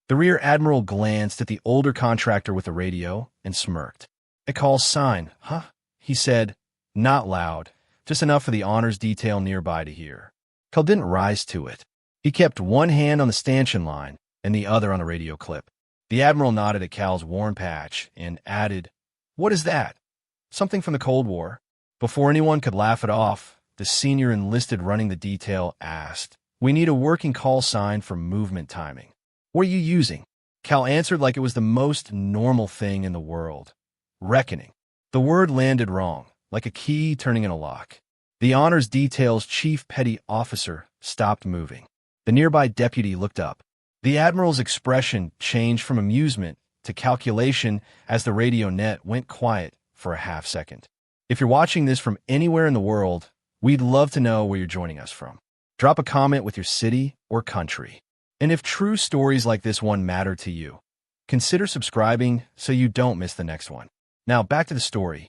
The Rear Admiral glanced at the older contractor with the radio and smirked. "A call sign, huh?" he said, not loud, just enough for the honors detail nearby to hear. Cal didn't rise to it. He kept one hand on the stanchion line and the other on the radio clip. The Admiral nodded at Cal's worn patch and added, "What is that? Something from the Cold War?" Before anyone could laugh it off, the senior enlisted running the detail asked, "We need a working call sign for movement timing. What are you using?" Cal answered like it was the most normal thing in the world. "Reckoning." The word landed wrong, like a key turning in a lock. The honors detail's chief petty officer stopped moving. The nearby deputy looked up. The Admiral's expression changed from amusement to calculation as the radio net went quiet for a half second. If you're watching this from anywhere in the world, we'd love to know where you're joining us from. Drop a comment with your city or country. And if true stories like this one matter to you, consider subscribing so you don't miss the next one. Now back to the story.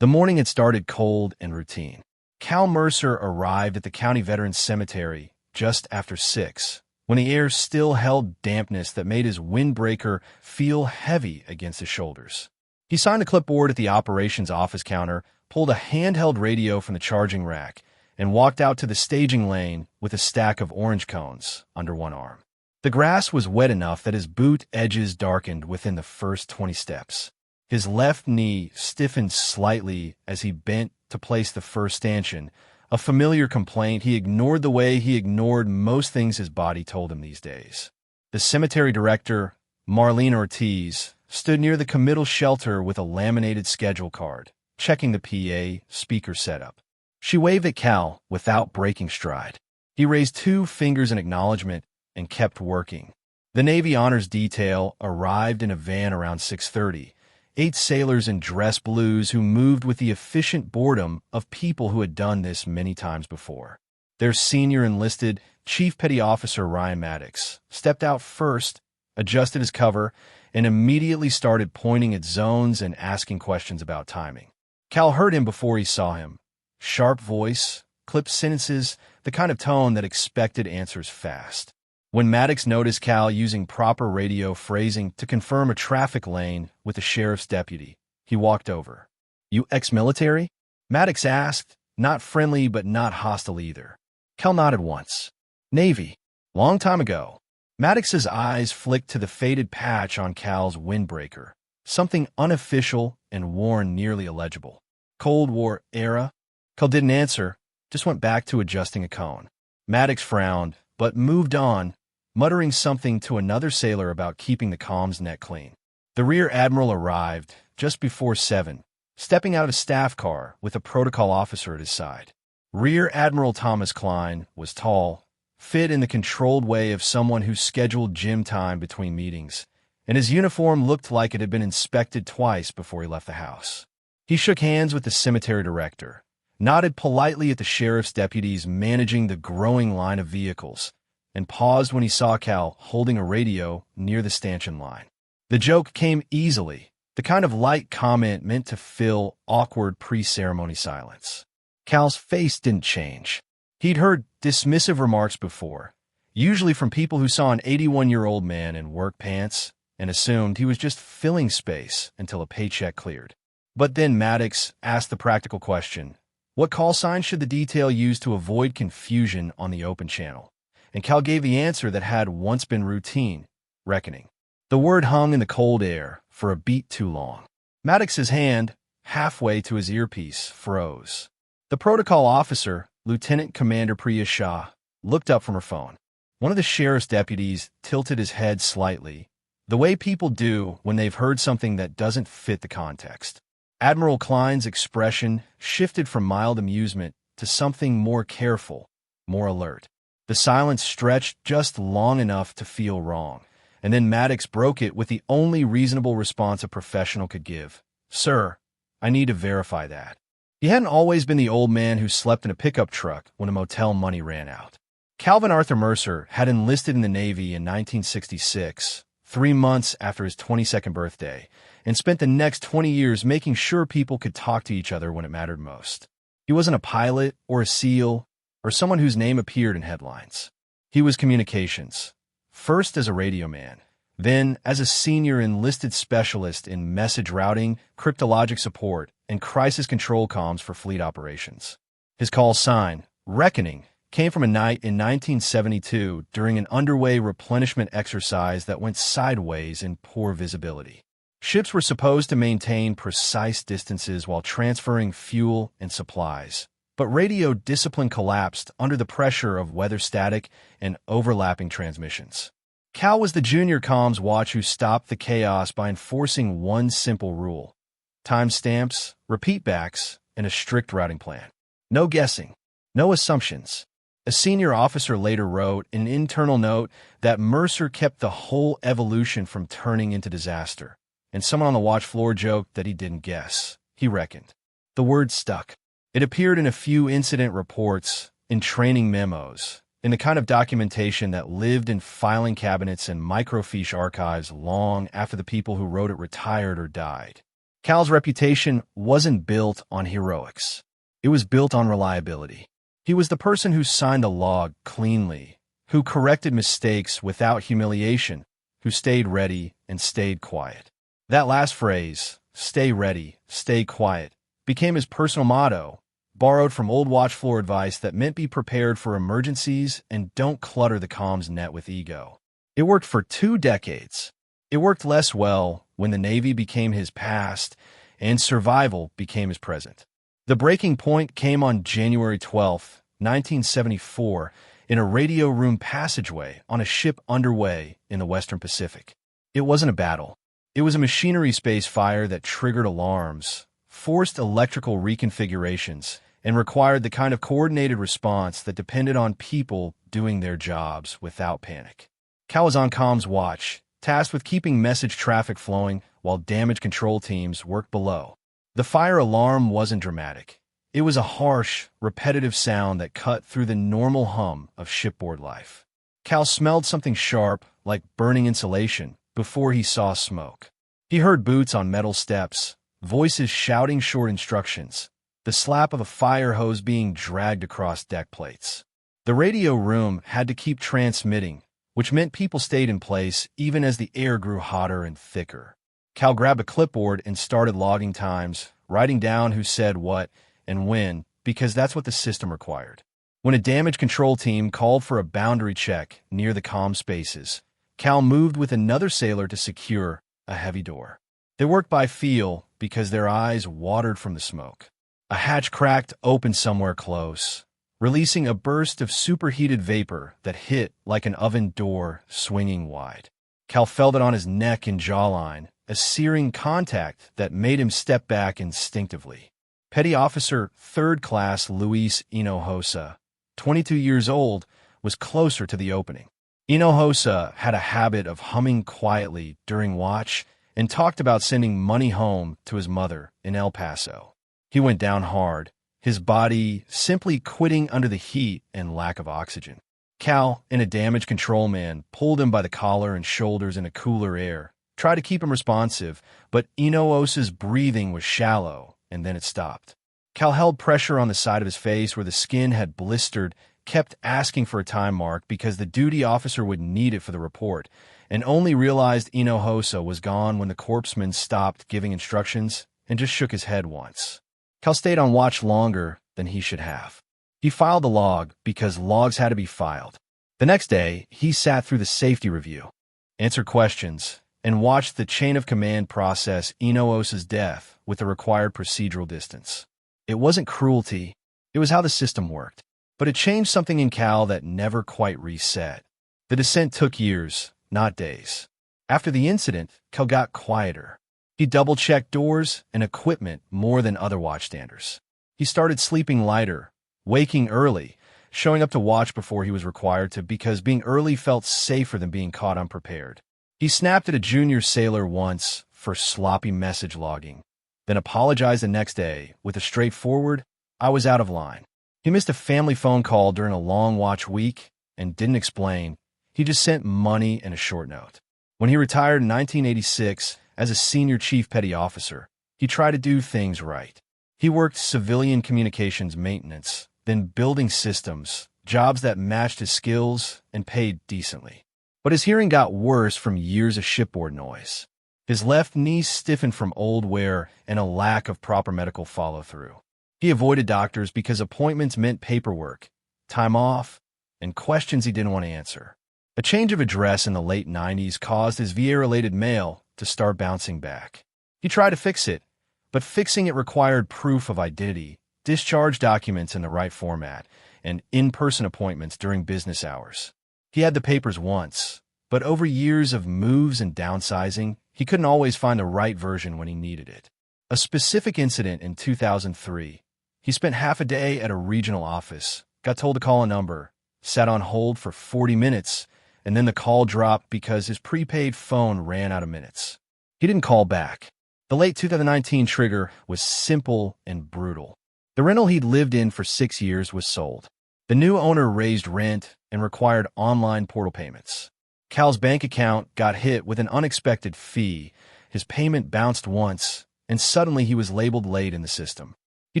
The morning had started cold and routine. Cal Mercer arrived at the County Veterans Cemetery just after 6, when the air still held dampness that made his windbreaker feel heavy against his shoulders. He signed a clipboard at the operations office counter, pulled a handheld radio from the charging rack, and walked out to the staging lane with a stack of orange cones under one arm. The grass was wet enough that his boot edges darkened within the first 20 steps. His left knee stiffened slightly as he bent to place the first stanchion, a familiar complaint he ignored the way he ignored most things his body told him these days. The cemetery director, Marlene Ortiz, stood near the committal shelter with a laminated schedule card, checking the PA speaker setup. She waved at Cal without breaking stride. He raised 2 fingers in acknowledgement and kept working. The Navy Honors Detail arrived in a van around 6:30, 8 sailors in dress blues who moved with the efficient boredom of people who had done this many times before. Their senior enlisted, Chief Petty Officer Ryan Maddox, stepped out first, adjusted his cover, and immediately started pointing at zones and asking questions about timing. Cal heard him before he saw him. Sharp voice, clipped sentences, the kind of tone that expected answers fast. When Maddox noticed Cal using proper radio phrasing to confirm a traffic lane with the sheriff's deputy, he walked over. "You ex-military?" Maddox asked, not friendly but not hostile either. Cal nodded once. "Navy. Long time ago." Maddox's eyes flicked to the faded patch on Cal's windbreaker, something unofficial and worn nearly illegible. "Cold War era?" Cal didn't answer, just went back to adjusting a cone. Maddox frowned, but moved on, muttering something to another sailor about keeping the comms net clean. The Rear Admiral arrived just before 7, stepping out of a staff car with a protocol officer at his side. Rear Admiral Thomas Klein was tall, fit in the controlled way of someone who scheduled gym time between meetings, and his uniform looked like it had been inspected twice before he left the house. He shook hands with the cemetery director, nodded politely at the sheriff's deputies managing the growing line of vehicles, and paused when he saw Cal holding a radio near the stanchion line. The joke came easily, the kind of light comment meant to fill awkward pre-ceremony silence. Cal's face didn't change. He'd heard dismissive remarks before, usually from people who saw an 81-year-old man in work pants and assumed he was just filling space until a paycheck cleared. But then Maddox asked the practical question, what call sign should the detail use to avoid confusion on the open channel? And Cal gave the answer that had once been routine, reckoning. The word hung in the cold air for a beat too long. Maddox's hand, halfway to his earpiece, froze. The protocol officer, Lieutenant Commander Priya Shah, looked up from her phone. One of the sheriff's deputies tilted his head slightly, the way people do when they've heard something that doesn't fit the context. Admiral Klein's expression shifted from mild amusement to something more careful, more alert. The silence stretched just long enough to feel wrong, and then Maddox broke it with the only reasonable response a professional could give. "Sir, I need to verify that." He hadn't always been the old man who slept in a pickup truck when a motel money ran out. Calvin Arthur Mercer had enlisted in the Navy in 1966, 3 months after his 22nd birthday, and spent the next 20 years making sure people could talk to each other when it mattered most. He wasn't a pilot or a SEAL or someone whose name appeared in headlines. He was communications, first as a radio man, Then, as a senior enlisted specialist in message routing, cryptologic support, and crisis control comms for fleet operations. His call sign, Reckoning, came from a night in 1972 during an underway replenishment exercise that went sideways in poor visibility. Ships were supposed to maintain precise distances while transferring fuel and supplies, but radio discipline collapsed under the pressure of weather static and overlapping transmissions. Cal was the junior comms watch who stopped the chaos by enforcing one simple rule: timestamps, repeatbacks, and a strict routing plan. No guessing, no assumptions. A senior officer later wrote in an internal note that Mercer kept the whole evolution from turning into disaster, and someone on the watch floor joked that he didn't guess. He reckoned. The word stuck. It appeared in a few incident reports, in training memos, in the kind of documentation that lived in filing cabinets and microfiche archives long after the people who wrote it retired or died. Cal's reputation wasn't built on heroics. It was built on reliability. He was the person who signed a log cleanly, who corrected mistakes without humiliation, who stayed ready and stayed quiet. That last phrase, stay ready, stay quiet, became his personal motto, borrowed from old watch floor advice that meant be prepared for emergencies and don't clutter the comms net with ego. It worked for 2 decades. It worked less well when the Navy became his past and survival became his present. The breaking point came on January 12, 1974, in a radio room passageway on a ship underway in the Western Pacific. It wasn't a battle. It was a machinery space fire that triggered alarms, forced electrical reconfigurations, and required the kind of coordinated response that depended on people doing their jobs without panic. Cal was on comms watch, tasked with keeping message traffic flowing while damage control teams worked below. The fire alarm wasn't dramatic. It was a harsh, repetitive sound that cut through the normal hum of shipboard life. Cal smelled something sharp, like burning insulation, before he saw smoke. He heard boots on metal steps, voices shouting short instructions, the slap of a fire hose being dragged across deck plates. The radio room had to keep transmitting, which meant people stayed in place even as the air grew hotter and thicker. Cal grabbed a clipboard and started logging times, writing down who said what and when, because that's what the system required. When a damage control team called for a boundary check near the comm spaces, Cal moved with another sailor to secure a heavy door. They worked by feel because their eyes watered from the smoke. A hatch cracked open somewhere close, releasing a burst of superheated vapor that hit like an oven door swinging wide. Cal felt it on his neck and jawline, a searing contact that made him step back instinctively. Petty Officer 3rd Class Luis Hinojosa, 22 years old, was closer to the opening. Hinojosa had a habit of humming quietly during watch and talked about sending money home to his mother in El Paso. He went down hard, his body simply quitting under the heat and lack of oxygen. Cal and a damage control man pulled him by the collar and shoulders in a cooler air, tried to keep him responsive, but Hinojosa's breathing was shallow, and then it stopped. Cal held pressure on the side of his face where the skin had blistered, kept asking for a time mark because the duty officer would need it for the report, and only realized Hinojosa was gone when the corpsman stopped giving instructions and just shook his head once. Cal stayed on watch longer than he should have. He filed the log because logs had to be filed. The next day, he sat through the safety review, answered questions, and watched the chain of command process Hinojosa's death with the required procedural distance. It wasn't cruelty, it was how the system worked. But it changed something in Cal that never quite reset. The descent took years, not days. After the incident, Cal got quieter. He double-checked doors and equipment more than other watchstanders. He started sleeping lighter, waking early, showing up to watch before he was required to because being early felt safer than being caught unprepared. He snapped at a junior sailor once for sloppy message logging, then apologized the next day with a straightforward, "I was out of line." He missed a family phone call during a long watch week and didn't explain. He just sent money and a short note. When he retired in 1986 as a senior chief petty officer, he tried to do things right. He worked civilian communications maintenance, then building systems, jobs that matched his skills and paid decently. But his hearing got worse from years of shipboard noise. His left knee stiffened from old wear and a lack of proper medical follow-through. He avoided doctors because appointments meant paperwork, time off, and questions he didn't want to answer. A change of address in the late 90s caused his VA-related mail to start bouncing back. He tried to fix it, but fixing it required proof of identity, discharge documents in the right format, and in-person appointments during business hours. He had the papers once, but over years of moves and downsizing, he couldn't always find the right version when he needed it. A specific incident in 2003, he spent half a day at a regional office, got told to call a number, sat on hold for 40 minutes, and then the call dropped because his prepaid phone ran out of minutes. He didn't call back. The late 2019 trigger was simple and brutal. The rental he'd lived in for 6 years was sold. The new owner raised rent and required online portal payments. Cal's bank account got hit with an unexpected fee. His payment bounced once, and suddenly he was labeled late in the system. He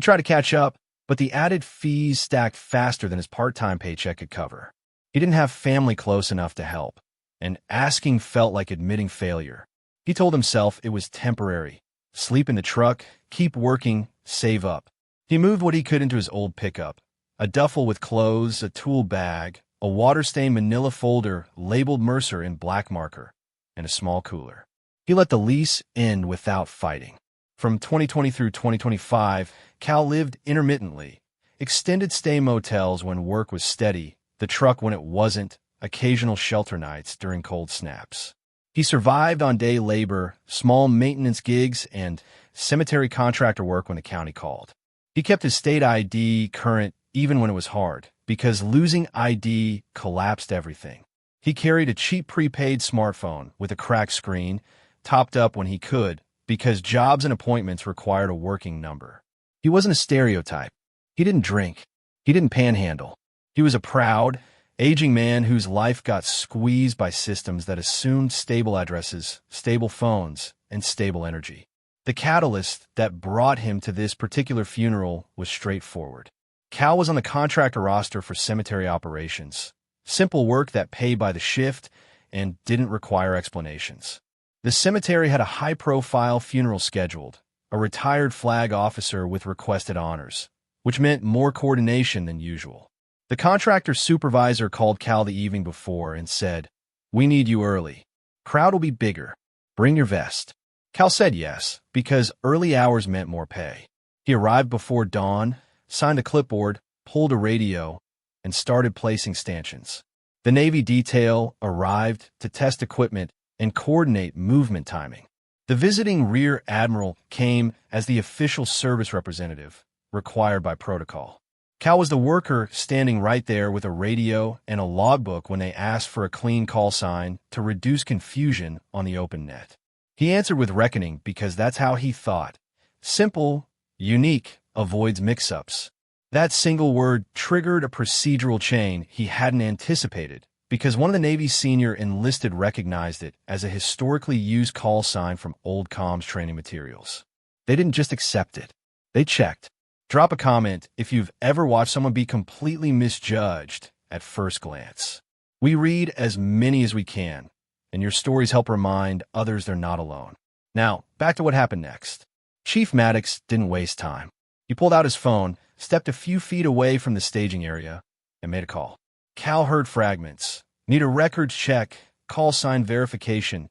tried to catch up, but the added fees stacked faster than his part-time paycheck could cover. He didn't have family close enough to help, and asking felt like admitting failure. He told himself it was temporary. Sleep in the truck, keep working, save up. He moved what he could into his old pickup. A duffel with clothes, a tool bag, a water-stained manila folder labeled Mercer in black marker, and a small cooler. He let the lease end without fighting. From 2020 through 2025, Cal lived intermittently. Extended stay motels when work was steady, the truck when it wasn't, occasional shelter nights during cold snaps. He survived on day labor, small maintenance gigs, and cemetery contractor work when the county called. He kept his state ID current even when it was hard, because losing ID collapsed everything. He carried a cheap prepaid smartphone with a cracked screen, topped up when he could, because jobs and appointments required a working number. He wasn't a stereotype. He didn't drink. He didn't panhandle. He was a proud, aging man whose life got squeezed by systems that assumed stable addresses, stable phones, and stable energy. The catalyst that brought him to this particular funeral was straightforward. Cal was on the contractor roster for cemetery operations, simple work that paid by the shift and didn't require explanations. The cemetery had a high-profile funeral scheduled, a retired flag officer with requested honors, which meant more coordination than usual. The contractor supervisor called Cal the evening before and said, "We need you early. Crowd will be bigger. Bring your vest." Cal said yes, because early hours meant more pay. He arrived before dawn, signed a clipboard, pulled a radio, and started placing stanchions. The Navy detail arrived to test equipment and coordinate movement timing. The visiting Rear Admiral came as the official service representative, required by protocol. Cal was the worker standing right there with a radio and a logbook when they asked for a clean call sign to reduce confusion on the open net. He answered with reckoning because that's how he thought. Simple, unique, avoids mix-ups. That single word triggered a procedural chain he hadn't anticipated because one of the Navy's senior enlisted recognized it as a historically used call sign from old comms training materials. They didn't just accept it. They checked. Drop a comment if you've ever watched someone be completely misjudged at first glance. We read as many as we can, and your stories help remind others they're not alone. Now, back to what happened next. Chief Maddox didn't waste time. He pulled out his phone, stepped a few feet away from the staging area, and made a call. Cal heard fragments. Need a records check, call sign verification.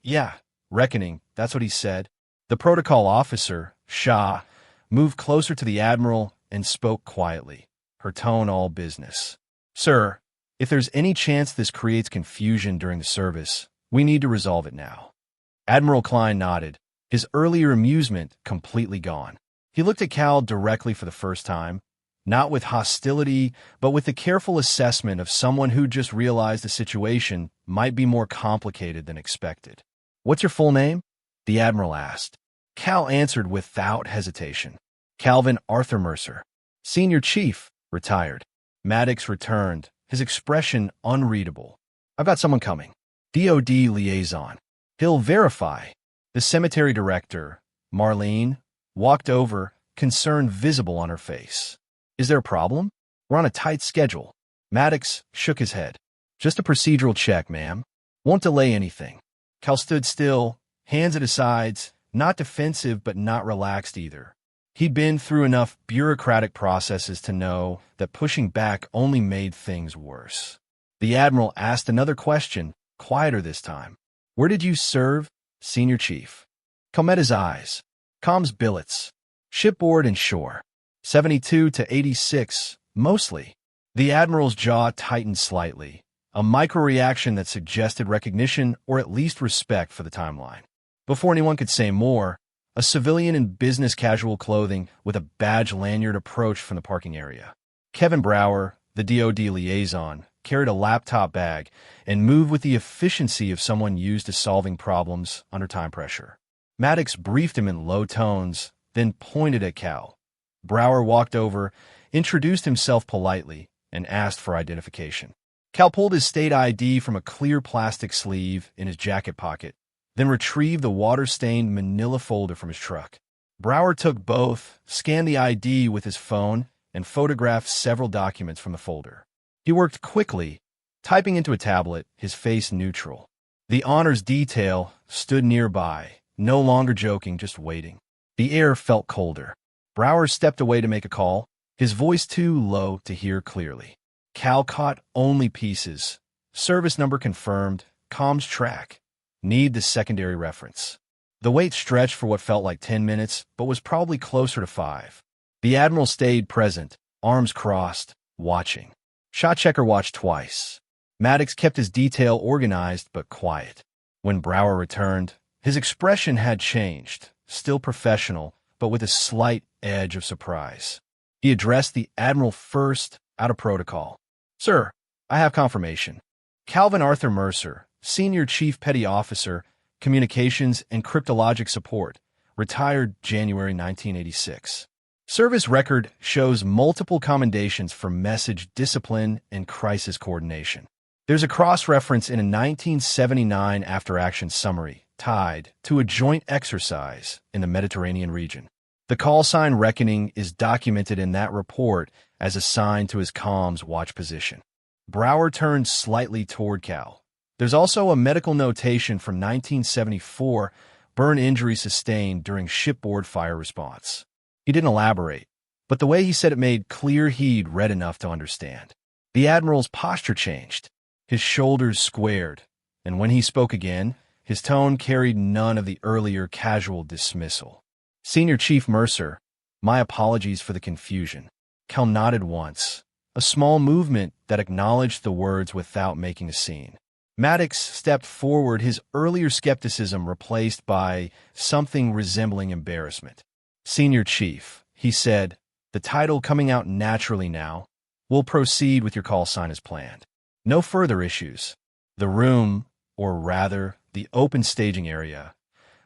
Yeah, reckoning, that's what he said. The protocol officer, Shah, moved closer to the Admiral and spoke quietly, her tone all business. "Sir, if there's any chance this creates confusion during the service, we need to resolve it now." Admiral Klein nodded, his earlier amusement completely gone. He looked at Cal directly for the first time, not with hostility, but with the careful assessment of someone who just realized the situation might be more complicated than expected. "What's your full name?" the Admiral asked. Cal answered without hesitation. "Calvin Arthur Mercer. Senior Chief, retired." Maddox returned, his expression unreadable. "I've got someone coming. DOD liaison. He'll verify." The cemetery director, Marlene, walked over, concern visible on her face. "Is there a problem? We're on a tight schedule." Maddox shook his head. "Just a procedural check, ma'am. Won't delay anything. Cal stood still, hands at his sides, not defensive but not relaxed either. He'd been through enough bureaucratic processes to know that pushing back only made things worse. The Admiral asked another question, quieter this time. Where did you serve, Senior Chief? Cal met his eyes. Comms billets. Shipboard and shore. 72 to 86, mostly. The Admiral's jaw tightened slightly, a micro-reaction that suggested recognition or at least respect for the timeline. Before anyone could say more, a civilian in business casual clothing with a badge lanyard approached from the parking area. Kevin Brower, the DoD liaison, carried a laptop bag and moved with the efficiency of someone used to solving problems under time pressure. Maddox briefed him in low tones, then pointed at Cal. Brower walked over, introduced himself politely, and asked for identification. Cal pulled his state ID from a clear plastic sleeve in his jacket pocket, then retrieved the water-stained manila folder from his truck. Brower took both, scanned the ID with his phone, and photographed several documents from the folder. He worked quickly, typing into a tablet, his face neutral. The honors detail stood nearby, no longer joking, just waiting. The air felt colder. Brower stepped away to make a call, his voice too low to hear clearly. Cal caught only pieces. Service number confirmed, comms track. Need the secondary reference. The wait stretched for what felt like 10 minutes, but was probably closer to 5. The Admiral stayed present, arms crossed, watching. Shot checker watched twice. Maddox kept his detail organized but quiet. When Brower returned, his expression had changed, still professional, but with a slight edge of surprise. He addressed the Admiral first, out of protocol. Sir, I have confirmation. Calvin Arthur Mercer, Senior Chief Petty Officer, Communications and Cryptologic Support, retired January 1986. Service record shows multiple commendations for message discipline and crisis coordination. There's a cross-reference in a 1979 after-action summary tied to a joint exercise in the Mediterranean region. The callsign reckoning is documented in that report as assigned to his comms watch position. Brower turned slightly toward Cal. There's also a medical notation from 1974, burn injury sustained during shipboard fire response. He didn't elaborate, but the way he said it made clear he'd read enough to understand. The Admiral's posture changed. His shoulders squared, and when he spoke again, his tone carried none of the earlier casual dismissal. Senior Chief Mercer, my apologies for the confusion. Cal nodded once, a small movement that acknowledged the words without making a scene. Maddox stepped forward, his earlier skepticism replaced by something resembling embarrassment. Senior Chief, he said, the title coming out naturally now. We'll proceed with your call sign as planned. No further issues. The room, or rather, the open staging area,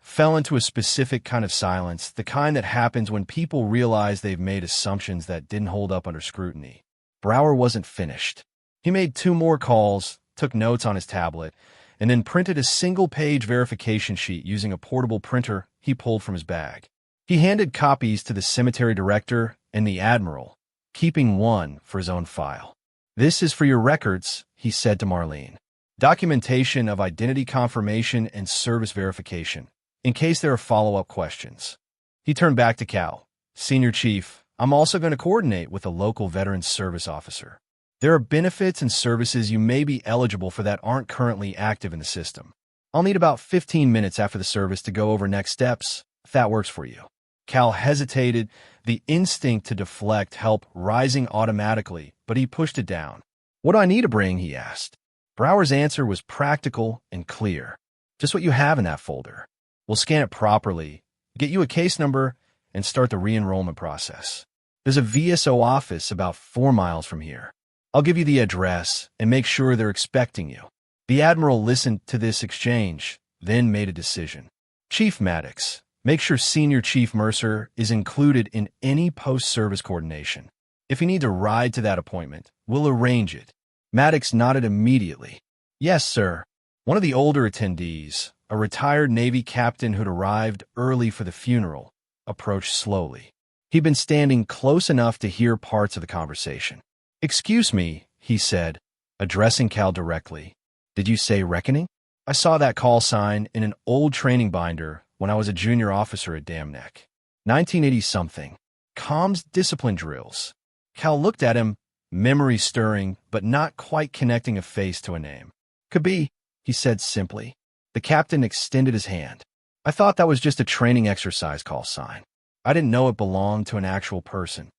fell into a specific kind of silence, the kind that happens when people realize they've made assumptions that didn't hold up under scrutiny. Brower wasn't finished. He made 2 more calls, took notes on his tablet, and then printed a single-page verification sheet using a portable printer he pulled from his bag. He handed copies to the cemetery director and the Admiral, keeping one for his own file. This is for your records, he said to Marlene. Documentation of identity confirmation and service verification, in case there are follow-up questions. He turned back to Cal. Senior Chief, I'm also going to coordinate with a local Veterans Service officer. There are benefits and services you may be eligible for that aren't currently active in the system. I'll need about 15 minutes after the service to go over next steps, if that works for you. Cal hesitated, the instinct to deflect help rising automatically, but he pushed it down. What do I need to bring, he asked. Brower's answer was practical and clear. Just what you have in that folder. We'll scan it properly, get you a case number, and start the re-enrollment process. There's a VSO office about 4 miles from here. I'll give you the address and make sure they're expecting you. The Admiral listened to this exchange, then made a decision. Chief Maddox, make sure Senior Chief Mercer is included in any post-service coordination. If you need to ride to that appointment, we'll arrange it. Maddox nodded immediately. Yes, sir. One of the older attendees, a retired Navy captain who'd arrived early for the funeral, approached slowly. He'd been standing close enough to hear parts of the conversation. Excuse me, he said, addressing Cal directly. Did you say reckoning? I saw that call sign in an old training binder when I was a junior officer at Dam Neck. 1980-something. Comms discipline drills. Cal looked at him, memory stirring, but not quite connecting a face to a name. Could be, he said simply. The captain extended his hand. I thought that was just a training exercise call sign. I didn't know it belonged to an actual person.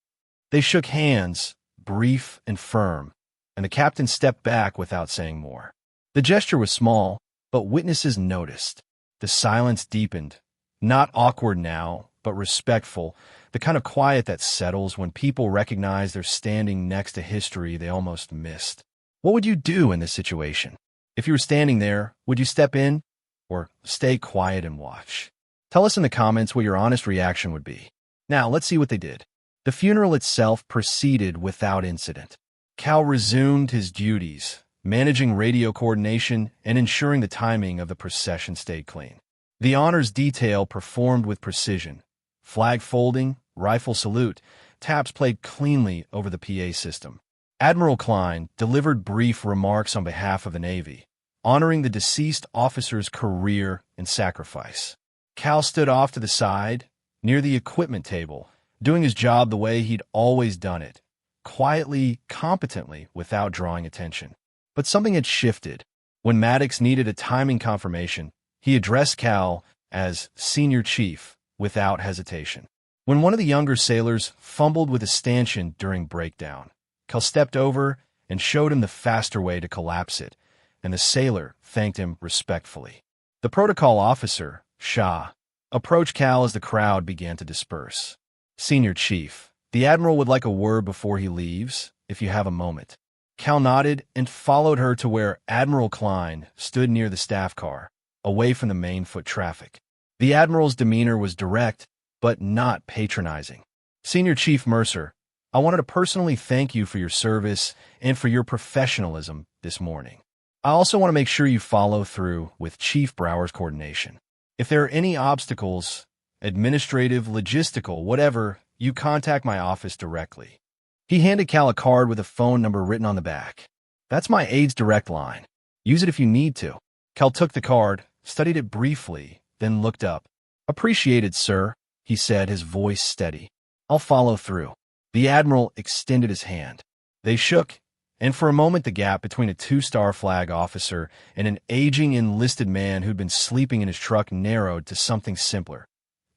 They shook hands, brief and firm, and the captain stepped back without saying more. The gesture was small, but witnesses noticed. The silence deepened. Not awkward now, but respectful, the kind of quiet that settles when people recognize they're standing next to history they almost missed. What would you do in this situation? If you were standing there, would you step in or stay quiet and watch? Tell us in the comments what your honest reaction would be. Now, let's see what they did. The funeral itself proceeded without incident. Cal resumed his duties, managing radio coordination and ensuring the timing of the procession stayed clean. The honors detail performed with precision. Flag folding, rifle salute, taps played cleanly over the PA system. Admiral Klein delivered brief remarks on behalf of the Navy, honoring the deceased officer's career and sacrifice. Cal stood off to the side, near the equipment table, doing his job the way he'd always done it, quietly, competently, without drawing attention. But something had shifted. When Maddox needed a timing confirmation, he addressed Cal as Senior Chief without hesitation. When one of the younger sailors fumbled with a stanchion during breakdown, Cal stepped over and showed him the faster way to collapse it, and the sailor thanked him respectfully. The protocol officer, Shah, approached Cal as the crowd began to disperse. Senior Chief, the Admiral would like a word before he leaves, if you have a moment. Cal nodded and followed her to where Admiral Klein stood near the staff car, away from the main foot traffic. The Admiral's demeanor was direct, but not patronizing. Senior Chief Mercer, I wanted to personally thank you for your service and for your professionalism this morning. I also want to make sure you follow through with Chief Brower's coordination. If there are any obstacles, administrative, logistical, whatever, you contact my office directly. He handed Cal a card with a phone number written on the back. That's my aide's direct line. Use it if you need to. Cal took the card, studied it briefly, then looked up. Appreciated, sir, he said, his voice steady. I'll follow through. The Admiral extended his hand. They shook, and for a moment the gap between a two-star flag officer and an aging enlisted man who'd been sleeping in his truck narrowed to something simpler.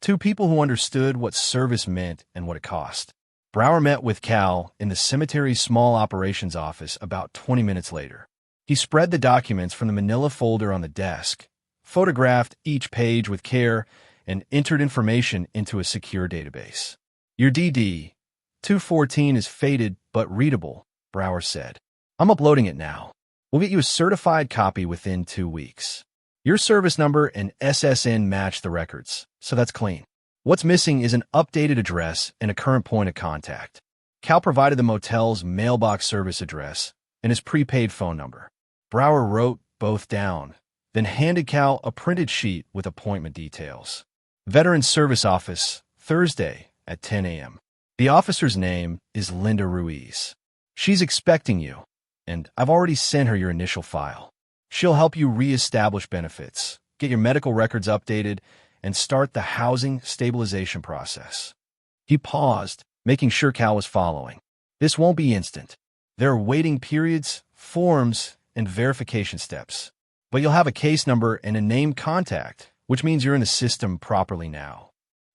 Two people who understood what service meant and what it cost. Brower met with Cal in the cemetery's small operations office about 20 minutes later. He spread the documents from the manila folder on the desk, photographed each page with care, and entered information into a secure database. Your DD 214 is faded but readable, Brower said. I'm uploading it now. We'll get you a certified copy within 2 weeks. Your service number and SSN match the records, so that's clean. What's missing is an updated address and a current point of contact. Cal provided the motel's mailbox service address and his prepaid phone number. Brower wrote both down, then handed Cal a printed sheet with appointment details. Veteran Service Office, Thursday at 10 a.m. The officer's name is Linda Ruiz. She's expecting you, and I've already sent her your initial file. She'll help you reestablish benefits, get your medical records updated, and start the housing stabilization process. He paused, making sure Cal was following. This won't be instant. There are waiting periods, forms, and verification steps. But you'll have a case number and a named contact, which means you're in the system properly now.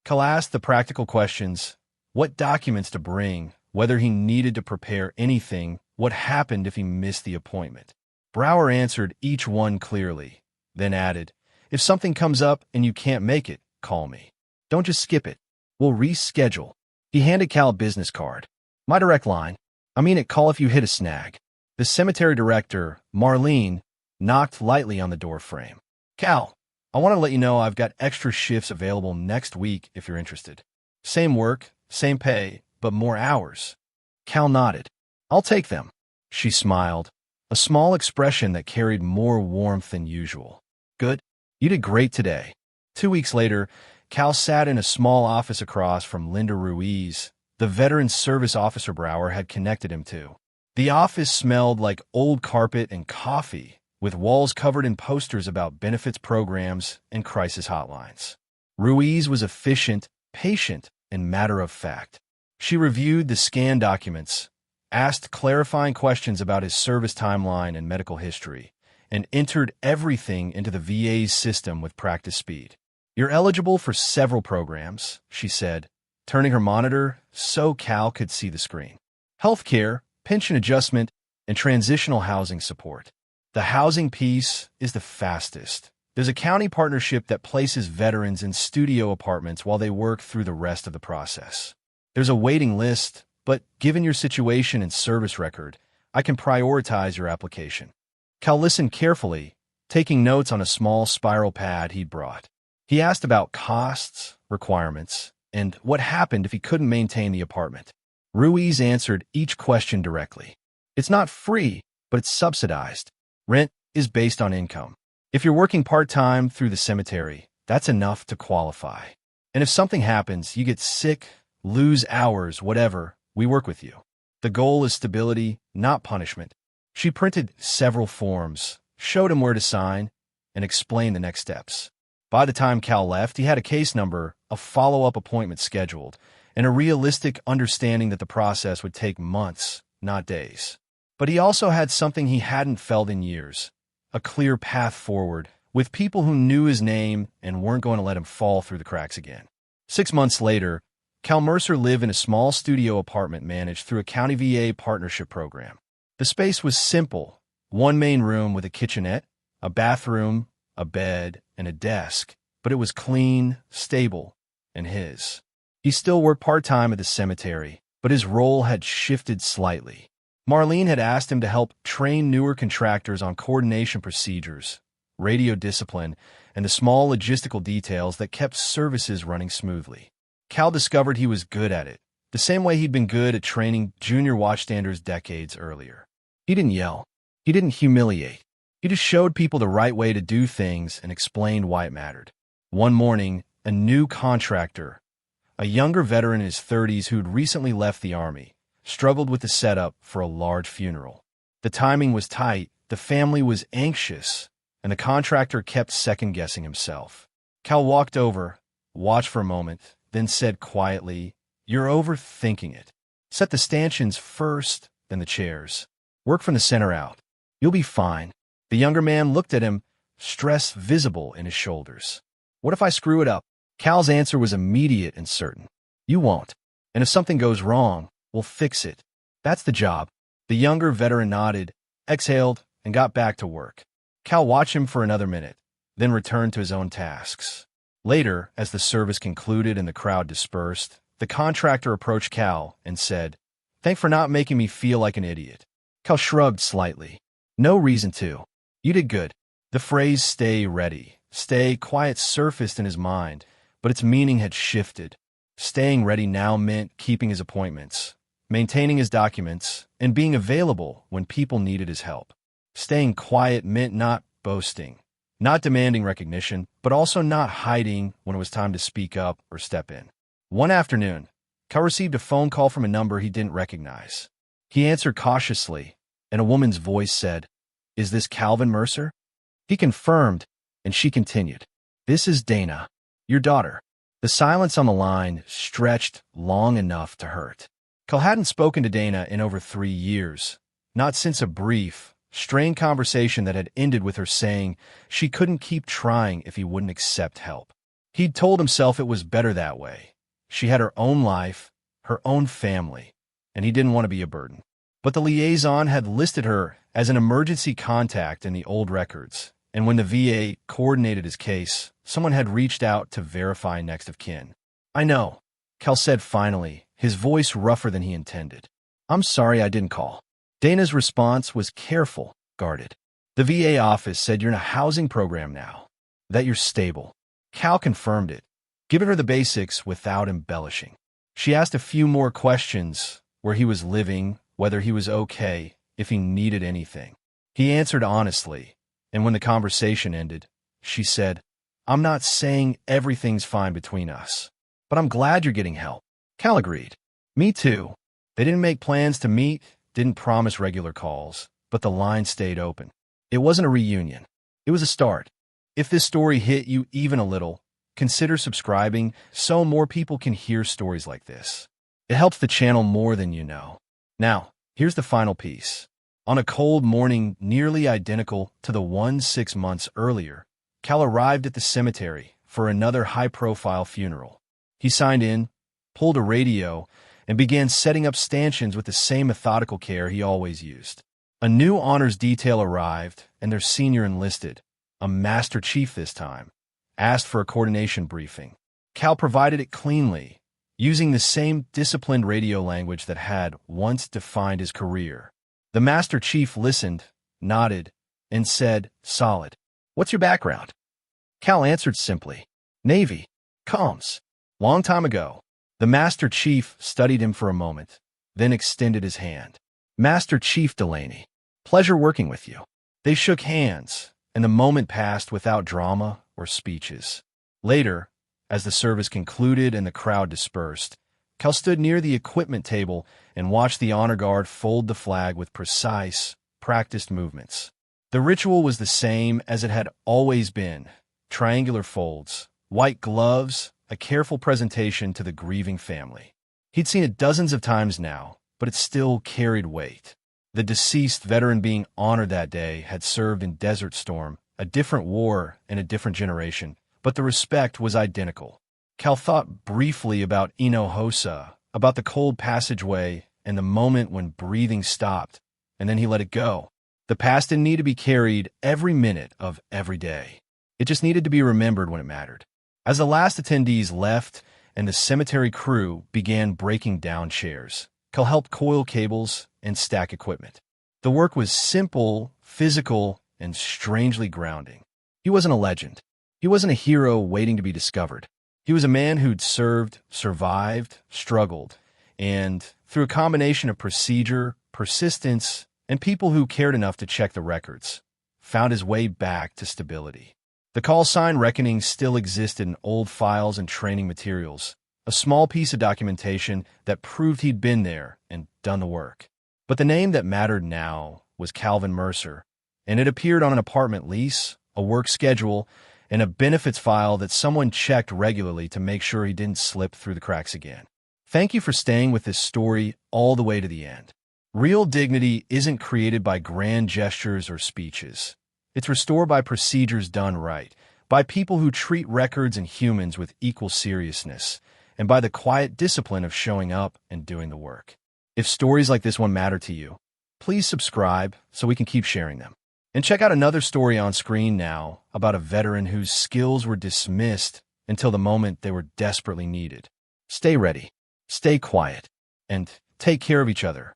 Cal asked the practical questions: what documents to bring, whether he needed to prepare anything, what happened if he missed the appointment. Brower answered each one clearly, then added, if something comes up and you can't make it, call me. Don't just skip it. We'll reschedule. He handed Cal a business card. My direct line. Call if you hit a snag. The cemetery director, Marlene, knocked lightly on the door frame. Cal, I want to let you know I've got extra shifts available next week if you're interested. Same work, same pay, but more hours. Cal nodded. I'll take them. She smiled, a small expression that carried more warmth than usual. Good. You did great today. 2 weeks later, Cal sat in a small office across from Linda Ruiz, the veteran service officer Brower had connected him to. The office smelled like old carpet and coffee, with walls covered in posters about benefits programs and crisis hotlines. Ruiz was efficient, patient, and matter-of-fact. She reviewed the scanned documents, asked clarifying questions about his service timeline and medical history, and entered everything into the VA's system with practice speed. "You're eligible for several programs," she said, turning her monitor so Cal could see the screen. "Healthcare, pension adjustment, and transitional housing support. The housing piece is the fastest. There's a county partnership that places veterans in studio apartments while they work through the rest of the process. There's a waiting list, but given your situation and service record, I can prioritize your application." Cal listened carefully, taking notes on a small spiral pad he'd brought. He asked about costs, requirements, and what happened if he couldn't maintain the apartment. Ruiz answered each question directly. "It's not free, but it's subsidized. Rent is based on income. If you're working part-time through the cemetery, that's enough to qualify. And if something happens, you get sick, lose hours, whatever, we work with you. The goal is stability, not punishment." She printed several forms, showed him where to sign, and explained the next steps. By the time Cal left, he had a case number, a follow-up appointment scheduled, and a realistic understanding that the process would take months, not days. But he also had something he hadn't felt in years, a clear path forward, with people who knew his name and weren't going to let him fall through the cracks again. 6 months later, Cal Mercer lived in a small studio apartment managed through a county VA partnership program. The space was simple, one main room with a kitchenette, a bathroom, a bed, and a desk, but it was clean, stable, and his. He still worked part-time at the cemetery, but his role had shifted slightly. Marlene had asked him to help train newer contractors on coordination procedures, radio discipline, and the small logistical details that kept services running smoothly. Cal discovered he was good at it, the same way he'd been good at training junior watchstanders decades earlier. He didn't yell. He didn't humiliate. He just showed people the right way to do things and explained why it mattered. One morning, a new contractor, a younger veteran in his 30s who'd recently left the Army, struggled with the setup for a large funeral. The timing was tight, the family was anxious, and the contractor kept second-guessing himself. Cal walked over, watched for a moment, then said quietly, "You're overthinking it. Set the stanchions first, then the chairs. Work from the center out. You'll be fine." The younger man looked at him, stress visible in his shoulders. "What if I screw it up?" Cal's answer was immediate and certain. "You won't. And if something goes wrong, we'll fix it. That's the job." The younger veteran nodded, exhaled, and got back to work. Cal watched him for another minute, then returned to his own tasks. Later, as the service concluded and the crowd dispersed, the contractor approached Cal and said, "Thanks for not making me feel like an idiot." Cal shrugged slightly. "No reason to. You did good." The phrase "stay ready," "stay quiet" surfaced in his mind, but its meaning had shifted. Staying ready now meant keeping his appointments, maintaining his documents, and being available when people needed his help. Staying quiet meant not boasting, not demanding recognition, but also not hiding when it was time to speak up or step in. One afternoon, Cal received a phone call from a number he didn't recognize. He answered cautiously, and a woman's voice said, "Is this Calvin Mercer?" He confirmed, and she continued, "This is Dana, your daughter." The silence on the line stretched long enough to hurt. Cal hadn't spoken to Dana in over 3 years, not since a brief, strained conversation that had ended with her saying she couldn't keep trying if he wouldn't accept help. He'd told himself it was better that way. She had her own life, her own family, and he didn't want to be a burden. But the liaison had listed her as an emergency contact in the old records, and when the VA coordinated his case, someone had reached out to verify next of kin. "I know," Cal said finally, his voice rougher than he intended. "I'm sorry I didn't call." Dana's response was careful, guarded. "The VA office said you're in a housing program now, that you're stable." Cal confirmed it, giving her the basics without embellishing. She asked a few more questions, where he was living, whether he was okay, if he needed anything. He answered honestly, and when the conversation ended, she said, "I'm not saying everything's fine between us, but I'm glad you're getting help." Cal agreed. "Me too." They didn't make plans to meet, didn't promise regular calls, but the line stayed open. It wasn't a reunion. It was a start. If this story hit you even a little, consider subscribing so more people can hear stories like this. It helps the channel more than you know. Now, here's the final piece. On a cold morning nearly identical to the one 6 months earlier, Cal arrived at the cemetery for another high-profile funeral. He signed in, pulled a radio, and began setting up stanchions with the same methodical care he always used. A new honors detail arrived, and their senior enlisted, a Master Chief this time, asked for a coordination briefing. Cal provided it cleanly, using the same disciplined radio language that had once defined his career. The Master Chief listened, nodded, and said, "Solid. What's your background?" Cal answered simply, "Navy. Comms. Long time ago." The Master Chief studied him for a moment, then extended his hand. "Master Chief Delaney, pleasure working with you." They shook hands, and the moment passed without drama or speeches. Later, as the service concluded and the crowd dispersed, Cal stood near the equipment table and watched the honor guard fold the flag with precise, practiced movements. The ritual was the same as it had always been: triangular folds, white gloves, a careful presentation to the grieving family. He'd seen it dozens of times now, but it still carried weight. The deceased veteran being honored that day had served in Desert Storm, a different war and a different generation, but the respect was identical. Cal thought briefly about Inohosa, about the cold passageway and the moment when breathing stopped, and then he let it go. The past didn't need to be carried every minute of every day. It just needed to be remembered when it mattered. As the last attendees left and the cemetery crew began breaking down chairs, Cal helped coil cables and stack equipment. The work was simple, physical, and strangely grounding. He wasn't a legend. He wasn't a hero waiting to be discovered. He was a man who'd served, survived, struggled, and through a combination of procedure, persistence, and people who cared enough to check the records, found his way back to stability. The call sign reckoning still existed in old files and training materials, a small piece of documentation that proved he'd been there and done the work. But the name that mattered now was Calvin Mercer, and it appeared on an apartment lease, a work schedule, and a benefits file that someone checked regularly to make sure he didn't slip through the cracks again. Thank you for staying with this story all the way to the end. Real dignity isn't created by grand gestures or speeches. It's restored by procedures done right, by people who treat records and humans with equal seriousness, and by the quiet discipline of showing up and doing the work. If stories like this one matter to you, please subscribe so we can keep sharing them. And check out another story on screen now about a veteran whose skills were dismissed until the moment they were desperately needed. Stay ready, stay quiet, and take care of each other.